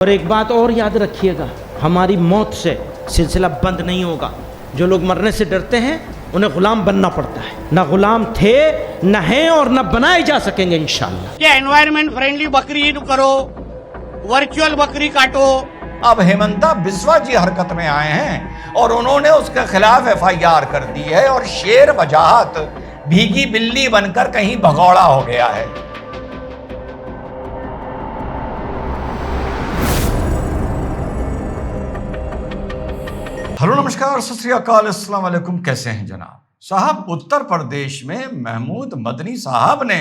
और एक बात और याद रखिएगा, हमारी मौत से सिलसिला बंद नहीं होगा। जो लोग मरने से डरते हैं उन्हें गुलाम बनना पड़ता है। ना गुलाम थे, न हैं और न बनाए जा सकेंगे इंशाअल्लाह। कि एनवायरमेंट फ्रेंडली बकरी ईद करो, वर्चुअल बकरी काटो। अब हेमंता बिस्वा जी हरकत में आए हैं और उन्होंने उसके खिलाफ FIR कर दी है और शेर वजाहत भीगी बिल्ली बनकर कहीं भगौड़ा हो गया है। हेलो नमस्कार, सत श्री अकाल, अस्सलाम वालेकुम। कैसे हैं जनाब? साहब, उत्तर प्रदेश में महमूद मदनी साहब ने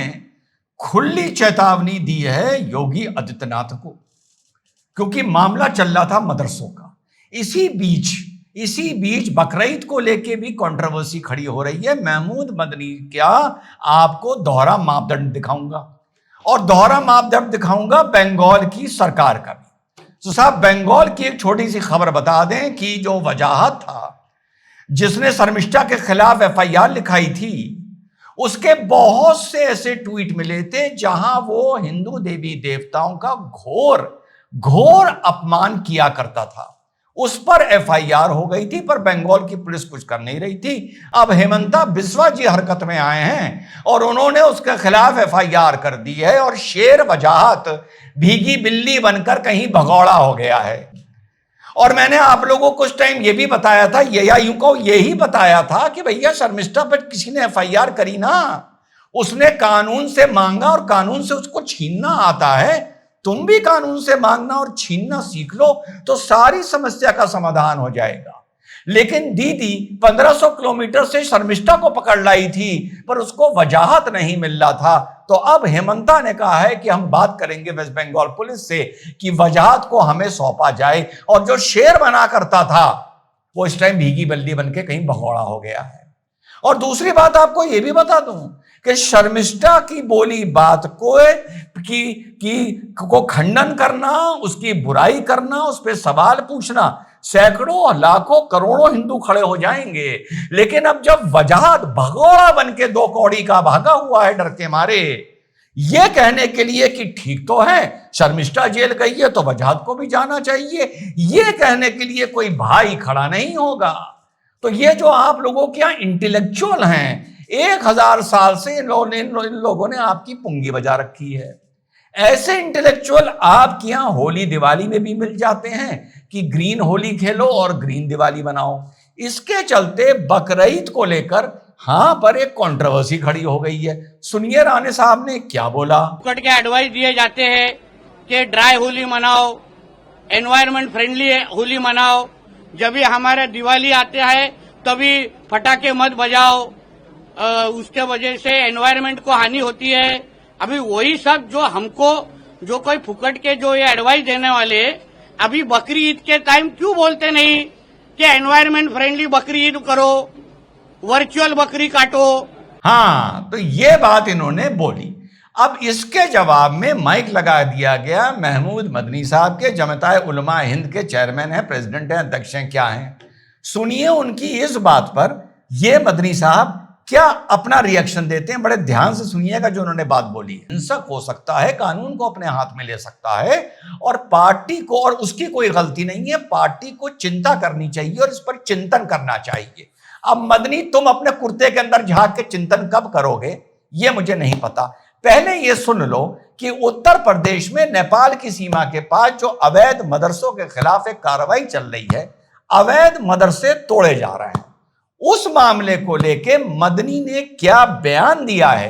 खुली चेतावनी दी है योगी आदित्यनाथ को, क्योंकि मामला चल रहा था मदरसों का। इसी बीच बकरीद को लेके भी कंट्रोवर्सी खड़ी हो रही है। महमूद मदनी क्या आपको दोहरा मापदंड दिखाऊंगा, और दोहरा मापदंड दिखाऊंगा बंगाल की सरकार का भी। तो साहब, बंगाल की एक छोटी सी खबर बता दें कि जो वजाहत था जिसने शर्मिष्ठा के खिलाफ FIR लिखाई थी, उसके बहुत से ऐसे ट्वीट मिले थे जहां वो हिंदू देवी देवताओं का घोर अपमान किया करता था। उस पर FIR हो गई थी, पर बंगाल की पुलिस कुछ कर नहीं रही थी। अब हेमंता बिस्वा जी हरकत में आए हैं और उन्होंने उसके खिलाफ FIR कर दी है और शेर वजाहत भीगी बिल्ली बनकर कहीं भगौड़ा हो गया है। और मैंने आप लोगों को उस टाइम ये भी बताया था, यही बताया था कि भैया शर्मिष्ठा पर किसी ने FIR करी ना, उसने कानून से मांगा और कानून से उसको छीनना आता है। तुम भी कानून से मांगना और छीनना सीख लो तो सारी समस्या का समाधान हो जाएगा। लेकिन दीदी 1500 किलोमीटर से शर्मिष्ठा को पकड़ लाई थी, पर उसको वजाहत नहीं मिल रहा था। तो अब हेमंता ने कहा है कि हम बात करेंगे वेस्ट बंगाल पुलिस से कि वजाहत को हमें सौंपा जाए, और जो शेर बना करता था वो इस टाइम भीगी बल्ली बन के कहीं भगौड़ा हो गया है। और दूसरी बात आपको यह भी बता दूं कि शर्मिष्ठा की बोली बात को खंडन करना, उसकी बुराई करना, उस पर सवाल पूछना, सैकड़ों लाखों करोड़ों हिंदू खड़े हो जाएंगे। लेकिन अब जब वजाहत भगोड़ा बन के 2 कौड़ी का भागा हुआ है डर के मारे, यह कहने के लिए कि ठीक तो है शर्मिष्ठा जेल गई है तो वजाहत को भी जाना चाहिए, यह कहने के लिए कोई भाई खड़ा नहीं होगा। तो ये जो आप लोगों के यहाँ इंटेलेक्चुअल हैं, 1000 साल से इन लोगों ने आपकी पुंगी बजा रखी है। ऐसे इंटेलेक्चुअल आपके यहाँ होली दिवाली में भी मिल जाते हैं कि ग्रीन होली खेलो और ग्रीन दिवाली बनाओ। इसके चलते बकरीद को लेकर पर एक कंट्रोवर्सी खड़ी हो गई है। सुनिए राणे साहब ने क्या बोला। फुकट के एडवाइस दिए जाते हैं कि ड्राई होली मनाओ, एनवायरमेंट फ्रेंडली होली मनाओ, जब भी हमारे दिवाली आते हैं तभी पटाखे मत बजाओ, उसके वजह से एनवायरमेंट को हानि होती है। अभी वही सब जो कोई फुकट के जो ये एडवाइस देने वाले अभी बकरी ईद के टाइम क्यों बोलते नहीं कि एनवायरमेंट फ्रेंडली बकरी ईद करो, वर्चुअल बकरी काटो। तो ये बात इन्होंने बोली। अब इसके जवाब में माइक लगा दिया गया महमूद मदनी साहब के, जमताए उलमा हिंद के चेयरमैन हैं, प्रेसिडेंट हैं, अध्यक्ष हैं, क्या हैं। सुनिए उनकी इस बात पर ये मदनी साहब क्या अपना रिएक्शन देते हैं। बड़े ध्यान से सुनिएगा जो उन्होंने बात बोली। हिंसक हो सकता है, कानून को अपने हाथ में ले सकता है, और पार्टी को, और उसकी कोई गलती नहीं है, पार्टी को चिंता करनी चाहिए और इस पर चिंतन करना चाहिए। अब मदनी, तुम अपने कुर्ते के अंदर झांक के चिंतन कब करोगे ये मुझे नहीं पता। पहले ये सुन लो कि उत्तर प्रदेश में नेपाल की सीमा के पास जो अवैध मदरसों के खिलाफ एक कार्रवाई चल रही है, अवैध मदरसे तोड़े जा रहे हैं, उस मामले को लेके मदनी ने क्या बयान दिया है,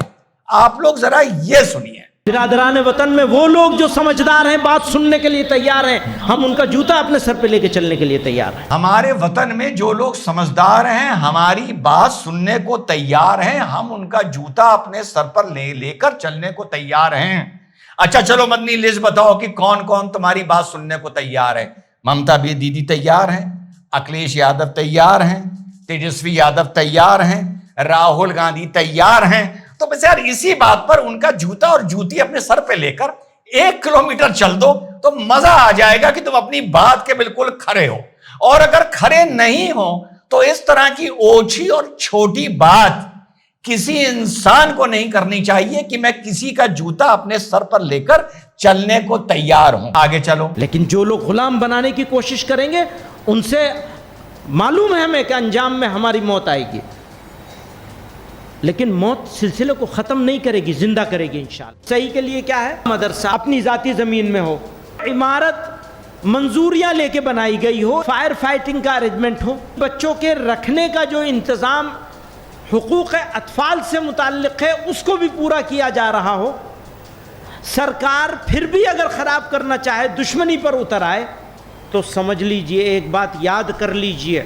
आप लोग जरा ये सुनिए। बिरादरान वतन में वो लोग जो समझदार हैं, बात सुनने के लिए तैयार हैं, हम उनका जूता अपने सर पे लेके चलने के लिए तैयार हैं। हमारे वतन में जो लोग समझदार हैं, हमारी बात सुनने को तैयार हैं, हम उनका जूता अपने सर पर लेकर चलने को तैयार हैं। अच्छा चलो मदनी, लिस्ट बताओ कि कौन कौन तुम्हारी बात सुनने को तैयार है। ममता भी दीदी तैयार हैं, अखिलेश यादव तैयार हैं, तेजस्वी यादव तैयार हैं, राहुल गांधी तैयार हैं। तो बस यार इसी बात पर उनका जूता और जूती अपने सर पे लेकर 1 किलोमीटर चल दो तो मजा आ जाएगा कि तुम अपनी बात के बिल्कुल खरे हो। और अगर खरे नहीं हो तो इस तरह की ओछी और छोटी बात किसी इंसान को नहीं करनी चाहिए कि मैं किसी का जूता अपने सर पर लेकर चलने को तैयार हूं। आगे चलो। लेकिन जो लोग गुलाम बनाने की कोशिश करेंगे उनसे मालूम है हमें कि अंजाम में हमारी मौत आएगी, लेकिन मौत सिलसिले को ख़त्म नहीं करेगी, जिंदा करेगी इंशाअल्लाह। सही के लिए क्या है, मदरसा अपनी ज़ाती ज़मीन में हो, इमारत मंजूरियाँ लेके बनाई गई हो, फायर फाइटिंग का अरेंजमेंट हो, बच्चों के रखने का जो इंतज़ाम हुकूक़ अतफ़ाल से मुताल्लिक़ है उसको भी पूरा किया जा रहा हो। सरकार फिर भी अगर ख़राब करना चाहे, दुश्मनी पर उतर आए, तो समझ लीजिए, एक बात याद कर लीजिए,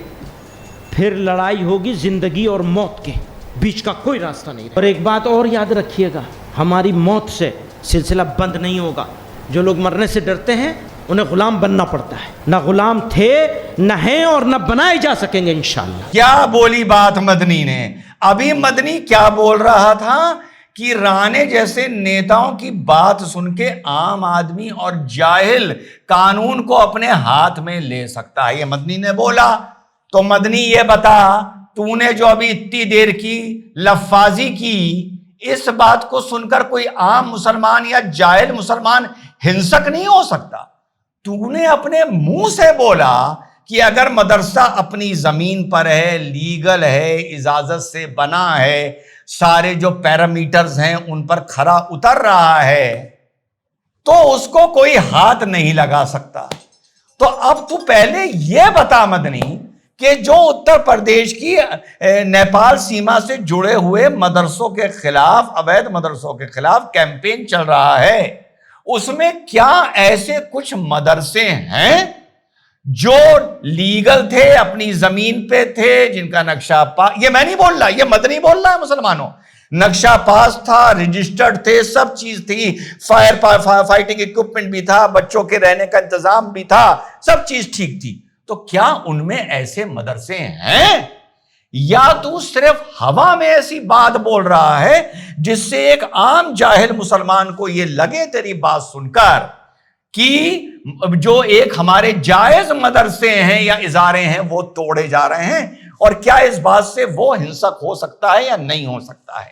फिर लड़ाई होगी ज़िंदगी और मौत के बीच का कोई रास्ता नहीं। और एक बात और याद रखिएगा, हमारी मौत से सिलसिला बंद नहीं होगा। जो लोग मरने से डरते हैं उन्हें गुलाम बनना पड़ता है। ना गुलाम थे, न हैं और न बनाए जा सकेंगे इंशाअल्लाह। क्या बोली बात मदनी ने। अभी मदनी क्या बोल रहा था कि राणे जैसे नेताओं की बात सुन के आम आदमी और जाहिल कानून को अपने हाथ में ले सकता है, ये मदनी ने बोला। तो मदनी ये बता, तूने जो अभी इतनी देर की लफ्फाजी की, इस बात को सुनकर कोई आम मुसलमान या जाहिल मुसलमान हिंसक नहीं हो सकता। तूने अपने मुंह से बोला कि अगर मदरसा अपनी जमीन पर है, लीगल है, इजाजत से बना है, सारे जो पैरामीटर्स हैं उन पर खरा उतर रहा है, तो उसको कोई हाथ नहीं लगा सकता। तो अब तू पहले यह बता मदनी कि जो उत्तर प्रदेश की नेपाल सीमा से जुड़े हुए मदरसों के खिलाफ, अवैध मदरसों के खिलाफ कैंपेन चल रहा है, उसमें क्या ऐसे कुछ मदरसे हैं जो लीगल थे, अपनी जमीन पे थे, जिनका नक्शा पास, ये मैं नहीं बोल रहा, ये मदनी बोल रहा है, मुसलमानों, नक्शा पास था, रजिस्टर्ड थे, सब चीज थी, फायर फाइटिंग इक्विपमेंट भी था, बच्चों के रहने का इंतजाम भी था, सब चीज ठीक थी। तो क्या उनमें ऐसे मदरसे हैं, या तू सिर्फ हवा में ऐसी बात बोल रहा है जिससे एक आम जाहिल मुसलमान को यह लगे तेरी बात सुनकर कि जो एक हमारे जायज मदरसे हैं या इजारे हैं वो तोड़े जा रहे हैं, और क्या इस बात से वो हिंसक हो सकता है या नहीं हो सकता है।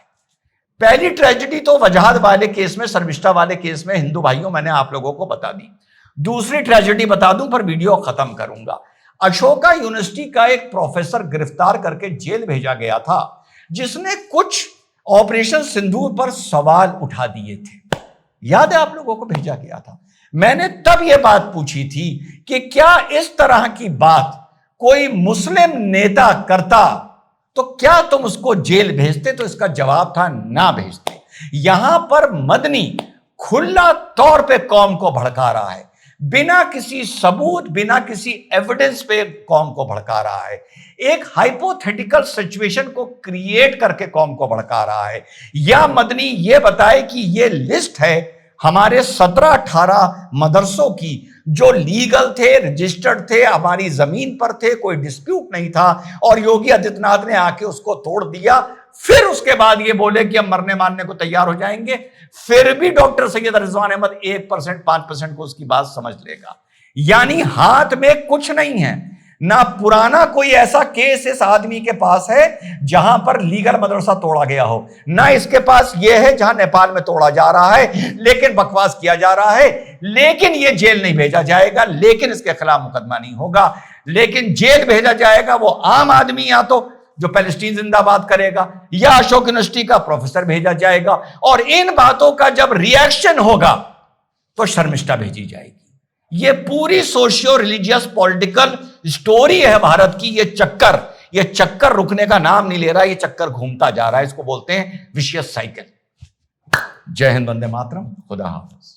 पहली ट्रेजेडी तो वजहाद वाले केस में, शर्मिष्ठा वाले केस में हिंदू भाइयों मैंने आप लोगों को बता दी। दूसरी ट्रेजेडी बता दूं पर वीडियो खत्म करूंगा। अशोका यूनिवर्सिटी का एक प्रोफेसर गिरफ्तार करके जेल भेजा गया था, जिसने कुछ ऑपरेशन सिंदूर पर सवाल उठा दिए थे। याद है आप लोगों को भेजा गया था। मैंने तब यह बात पूछी थी कि क्या इस तरह की बात कोई मुस्लिम नेता करता तो क्या तुम उसको जेल भेजते, तो इसका जवाब था ना भेजते। यहां पर मदनी खुला तौर पे कौम को भड़का रहा है, बिना किसी सबूत, बिना किसी एविडेंस पे कौम को भड़का रहा है, एक हाइपोथेटिकल सिचुएशन को क्रिएट करके कौम को भड़का रहा है। या मदनी ये बताए कि ये लिस्ट है हमारे 17-18 मदरसों की जो लीगल थे, रजिस्टर्ड थे, हमारी जमीन पर थे, कोई डिस्प्यूट नहीं था, और योगी आदित्यनाथ ने आके उसको तोड़ दिया। फिर उसके बाद ये बोले कि हम मरने मारने को तैयार हो जाएंगे। फिर भी डॉक्टर सैयद रिजवान अहमद 1%, 5% को उसकी बात समझ लेगा। यानी हाथ में कुछ नहीं है, ना पुराना कोई ऐसा केस इस आदमी के पास है जहां पर लीगल मदरसा तोड़ा गया हो, ना इसके पास यह है जहां नेपाल में तोड़ा जा रहा है, लेकिन बकवास किया जा रहा है, लेकिन यह जेल नहीं भेजा जाएगा, लेकिन इसके खिलाफ मुकदमा नहीं होगा। लेकिन जेल भेजा जाएगा वो आम आदमी, या तो जो पैलेस्टीन जिंदाबाद करेगा, या अशोक यूनिवर्सिटी का प्रोफेसर भेजा जाएगा, और इन बातों का जब रिएक्शन होगा तो शर्मिष्ठा भेजी जाएगी। ये पूरी सोशियो रिलीजियस पॉलिटिकल स्टोरी है भारत की। ये चक्कर रुकने का नाम नहीं ले रहा, ये चक्कर घूमता जा रहा है। इसको बोलते हैं विशियस साइकिल। जय हिंद, वंदे मातरम, खुदा हाफिज।